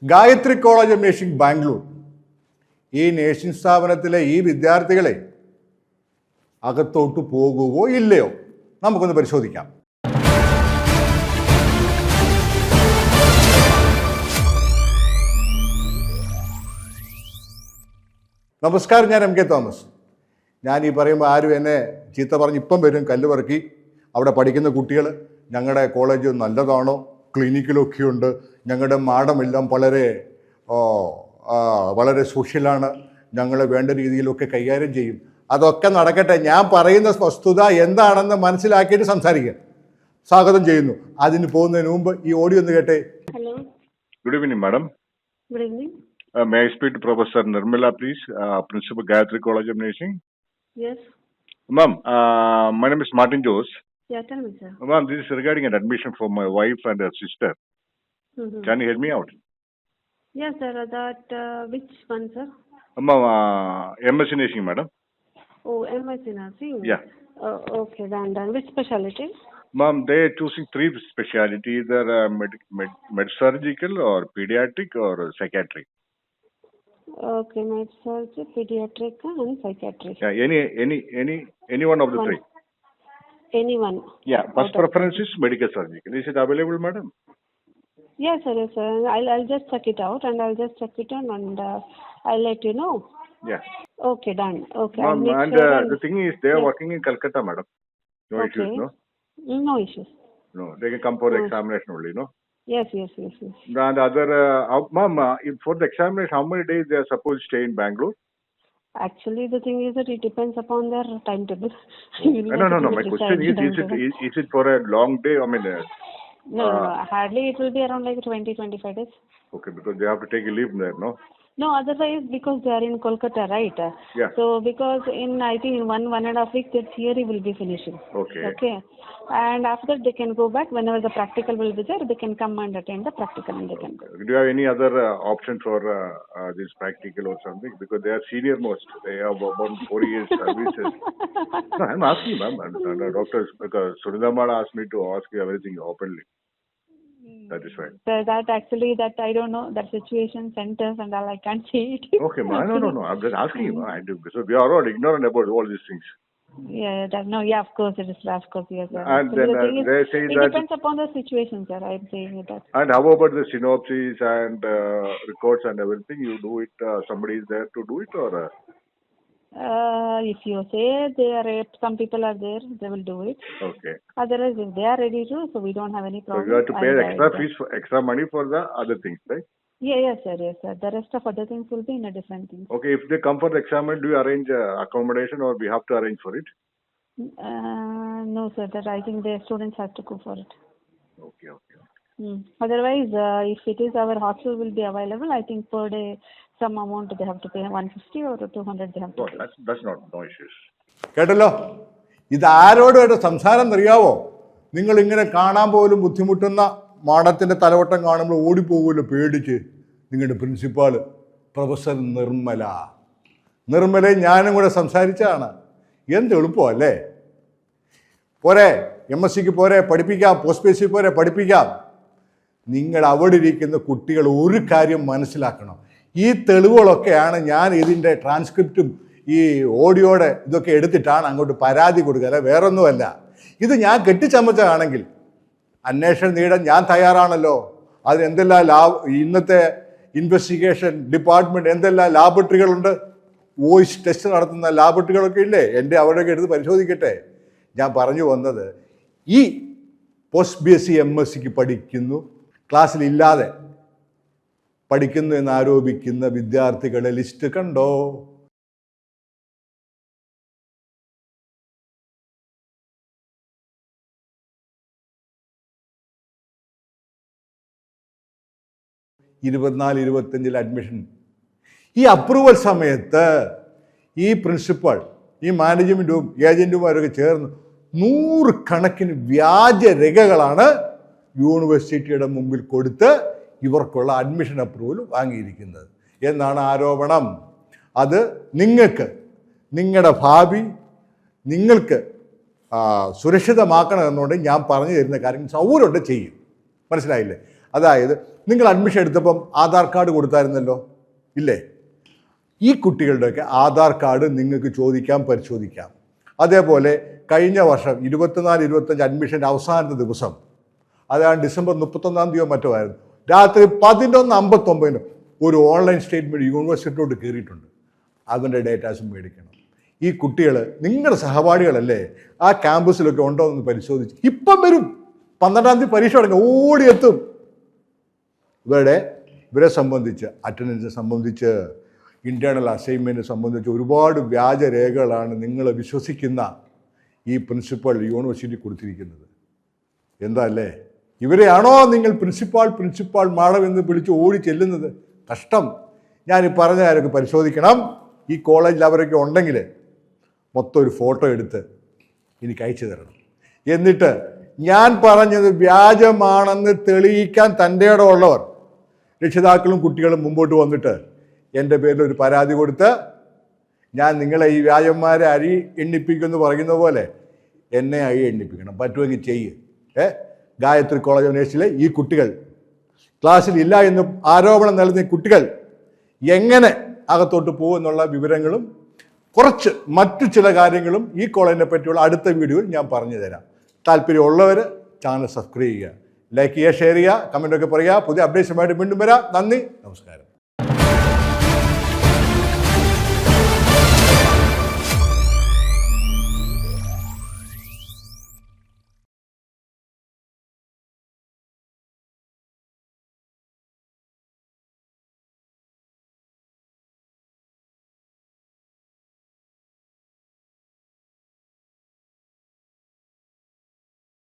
Gayathri college of nursing Bangalore ഈ nursing സ്ഥാപനത്തിലെ ഈ വിദ്യാർത്ഥികളെ അകത്തോട്ട് പോകുവോ ഇല്ലയോ നമുക്കൊന്ന് പരിശോധിക്കാം. നമസ്കാരം, ഞാൻ എം കെ തോമസ്. ഞാൻ ഈ പറയുമ്പോൾ ആരും എന്നെ ചീത്ത പറഞ്ഞ് ഇപ്പം വരും കല്ല് പറക്കി. അവിടെ പഠിക്കുന്ന കുട്ടികൾ ഞങ്ങളുടെ കോളേജ് നല്ലതാണോ, ക്ലിനിക്കിലൊക്കെ ഉണ്ട്, ഞങ്ങളുടെ മാഡമെല്ലാം വളരെ സോഷ്യലാണ്, ഞങ്ങളെ വേണ്ട രീതിയിലൊക്കെ കൈകാര്യം ചെയ്യും. അതൊക്കെ നടക്കട്ടെ, ഞാൻ പറയുന്ന വസ്തുത എന്താണെന്ന് മനസ്സിലാക്കിയിട്ട് സംസാരിക്കുക. സ്വാഗതം ചെയ്യുന്നു. അതിന് പോകുന്നതിന് മുമ്പ് ഈ ഓഡിയോ ഒന്ന് കേട്ടെ. Hello. Good evening, madam. Good evening. May I speak to Professor Nirmala, please? Principal, Gayatri College of Nursing. Yes. Ma'am, my name is Martin Jose. Yeah, tell me, sir. Ma'am, this is regarding an admission for my wife and her sister. Mm-hmm. Can you help me out? Yes, sir. Which one, sir? Ma'am, MSc Nursing, madam. Oh, MSc Nursing. Yeah. Okay, done. Which specialty? Ma'am, they are choosing three specialty, either med surgical or pediatric or psychiatric. Okay, med surgery, pediatric, and psychiatric. Yeah, any one of the three. Anyone. Yeah, first preference is medical surgical. Is it available, madam? Yes, sir. I'll just check it out, and and I'll let you know. Yeah. Okay, done. Okay. Ma'am, and the thing is, they are working in Calcutta, madam. No Okay. issues, no? No issues. No, they can come for the examination only, no? Yes. And other, ma'am, for the examination, how many days they are supposed to stay in Bangalore? Actually, the thing is that it depends upon their timetable. No. My question is it for a long day? I mean, No. Hardly it will be around like 20-25 days. Okay, because they have to take a leave there, no? No, otherwise because they are in Kolkata, right? Yeah. So because I think in one and a half week the theory will be finishing. Okay. And after that they can go back whenever the practical will be there. They can come and attend the practical and they can go. Do you have any other option for this practical or something? Because they are senior most. They have about 4 years services. No, I'm asking, ma'am. And doctors, because Sunidamala asked me to ask you everything openly. That is right. So that I don't know, that situation, centers and all, I can't say it. Okay, ma'am. No. I'm just asking you. So we are all ignorant about all these things. Yeah, of course it is. Of course, yes. Sir. And then they say it that... It depends upon the situation, sir. I'm saying that. And how about the synopses and records and everything? You do it, somebody is there to do it, or... If you say some people are there, they will do it. Okay. Otherwise, if they are ready to, so we don't have any problem. So you have to pay extra money for the other things, right? Yes, sir. The rest of other things will be in a different thing. Okay, if they come for the exam, do you arrange accommodation or we have to arrange for it? No, sir. That I think the students have to go for it. Okay. Otherwise, if it is our hostel will be available, I think per day some amount they have to pay, 150 or 200 they have to pay. That's not no issues. കേട്ടല്ലോ, ഇത് ആരോടുമായിട്ട് സംസാരം അറിയാവോ? നിങ്ങൾ ഇങ്ങനെ കാണാൻ പോലും ബുദ്ധിമുട്ടുന്ന മാഡത്തിൻ്റെ തലവട്ടം കാണുമ്പോൾ ഓടിപ്പോകുമല്ലോ പേടിച്ച്. നിങ്ങളുടെ പ്രിൻസിപ്പാൾ പ്രൊഫസർ നിർമ്മലയും ഞാനും കൂടെ സംസാരിച്ചതാണ്. എന്ത് എളുപ്പമല്ലേ? പോരെ, MScക്ക് പോരെ പഠിപ്പിക്കാം, പോസ്റ്റ് PhD പോരെ പഠിപ്പിക്കാം. നിങ്ങൾ അവിടെ ഇരിക്കുന്ന കുട്ടികൾ ഒരു കാര്യം മനസ്സിലാക്കണം. ഈ തെളിവുകളൊക്കെയാണ് ഞാൻ ഇതിൻ്റെ ട്രാൻസ്ക്രിപ്റ്റും ഈ ഓഡിയോയുടെ ഇതൊക്കെ എടുത്തിട്ടാണ് അങ്ങോട്ട് പരാതി കൊടുക്കുക, അല്ല വേറൊന്നുമല്ല. ഇത് ഞാൻ കെട്ടിച്ചമച്ചതാണെങ്കിൽ അന്വേഷണം നേടാൻ ഞാൻ തയ്യാറാണല്ലോ. അതിന് എന്തെല്ലാം ഇന്നത്തെ ഇൻവെസ്റ്റിഗേഷൻ ഡിപ്പാർട്ട്മെൻറ്റ് എന്തെല്ലാം ലാബറട്ടറികളുണ്ട്, വോയിസ് ടെസ്റ്റ് നടത്തുന്ന ലാബറട്ടറികളൊക്കെ ഇല്ലേ, എൻ്റെ അവിടെയൊക്കെ എടുത്ത് പരിശോധിക്കട്ടെ. ഞാൻ പറഞ്ഞു വന്നത്, ഈ പോസ്റ്റ് BSc MScക്ക് പഠിക്കുന്നു, ക്ലാസ്സിലില്ലാതെ പഠിക്കുന്നു എന്നാരോപിക്കുന്ന വിദ്യാർത്ഥികളുടെ ലിസ്റ്റ് കണ്ടോ? (24-25) അഡ്മിഷൻ. ഈ അപ്രൂവൽ സമയത്ത് ഈ പ്രിൻസിപ്പൽ, ഈ മാനേജ്മെൻറ്റും ഏജൻറ്റുമാരൊക്കെ ചേർന്ന് 100 കണക്കിന് വ്യാജരേഖകളാണ് യൂണിവേഴ്സിറ്റിയുടെ മുമ്പിൽ കൊടുത്ത് ഇവർക്കുള്ള അഡ്മിഷൻ അപ്രൂവൽ വാങ്ങിയിരിക്കുന്നത് എന്നാണ് ആരോപണം. അത് നിങ്ങൾക്ക് നിങ്ങളുടെ ഭാവി നിങ്ങൾക്ക് സുരക്ഷിതമാക്കണമെന്നുണ്ടെങ്കിൽ ഞാൻ പറഞ്ഞു തരുന്ന കാര്യങ്ങൾ സൗകര്യമുണ്ട് ചെയ്യും. മനസ്സിലായില്ലേ? അതായത് നിങ്ങൾ അഡ്മിഷൻ എടുത്തപ്പം ആധാർ കാർഡ് കൊടുത്തായിരുന്നല്ലോ, ഇല്ലേ? ഈ കുട്ടികളുടെയൊക്കെ ആധാർ കാർഡ് നിങ്ങൾക്ക് ചോദിക്കാം, പരിശോധിക്കാം. അതേപോലെ കഴിഞ്ഞ വർഷം 24-25 അഡ്മിഷൻ്റെ അവസാനത്തെ ദിവസം, അതാണ് ഡിസംബർ 31 മറ്റോ ആയിരുന്നു, രാത്രി 11:59 ഒരു ഓൺലൈൻ സ്റ്റേറ്റ്മെൻറ്റ് യൂണിവേഴ്സിറ്റിയോട് കയറിയിട്ടുണ്ട്. അതിൻ്റെ ഡേറ്റാസും മേടിക്കണം. ഈ കുട്ടികൾ നിങ്ങളുടെ സഹപാഠികളല്ലേ, ആ ക്യാമ്പസിലൊക്കെ ഉണ്ടോ എന്ന് പരിശോധിച്ച് ഇപ്പം വരും. 12-ാം തീയതി പരീക്ഷ തുടങ്ങി ഓടിയെത്തും. ഇവരെ സംബന്ധിച്ച് അറ്റൻഡൻസ് സംബന്ധിച്ച് ഇൻറ്റേർണൽ അസൈൻമെൻറ്റ് സംബന്ധിച്ച് ഒരുപാട് വ്യാജരേഖകളാണ് നിങ്ങൾ വിശ്വസിക്കുന്ന ഈ പ്രിൻസിപ്പൽ യൂണിവേഴ്സിറ്റി കൊടുത്തിരിക്കുന്നത്. എന്താ അല്ലേ? ഇവരെയാണോ നിങ്ങൾ പ്രിൻസിപ്പാൾ മാഡം എന്ന് വിളിച്ച് ഓടി ചെല്ലുന്നത്? കഷ്ടം. ഞാൻ ഈ പറഞ്ഞ കാര്യമൊക്കെ പരിശോധിക്കണം. ഈ കോളേജിൽ അവരൊക്കെ ഉണ്ടെങ്കിൽ മൊത്തം ഒരു ഫോട്ടോ എടുത്ത് എനിക്ക് അയച്ചു തരണം. എന്നിട്ട് ഞാൻ പറഞ്ഞത് വ്യാജമാണെന്ന് തെളിയിക്കാൻ തൻ്റെ ഇടമുള്ളവർ, രക്ഷിതാക്കളും കുട്ടികളും മുമ്പോട്ട് വന്നിട്ട് എൻ്റെ പേരിൽ ഒരു പരാതി കൊടുത്ത് ഞാൻ നിങ്ങളെ ഈ വ്യാജന്മാരെ അരി എണ്ണിപ്പിക്കുമെന്ന് പറയുന്ന പോലെ എന്നെ അരി എണ്ണിപ്പിക്കണം. പറ്റുമെങ്കിൽ ചെയ്യ്. ഗായത്രി കോളേജ് ഓഫ് നഴ്സിംഗിലെ ഈ കുട്ടികൾ ക്ലാസ്സിൽ ഇല്ല എന്ന് ആരോപണം നൽകുന്ന കുട്ടികൾ എങ്ങനെ അകത്തോട്ട് പോകുമെന്നുള്ള വിവരങ്ങളും കുറച്ച് മറ്റു ചില കാര്യങ്ങളും ഈ കോളേജിനെ പറ്റിയുള്ള അടുത്ത വീഡിയോയിൽ ഞാൻ പറഞ്ഞു തരാം. താല്പര്യമുള്ളവർ ചാനൽ സബ്സ്ക്രൈബ് ചെയ്യുക, ലൈക്ക് ചെയ്യുക, ഷെയർ ചെയ്യുക, കമൻ്റൊക്കെ പറയുക. പുതിയ അപ്ഡേറ്റ്സുമായിട്ട് വീണ്ടും വരാം. നന്ദി, നമസ്കാരം.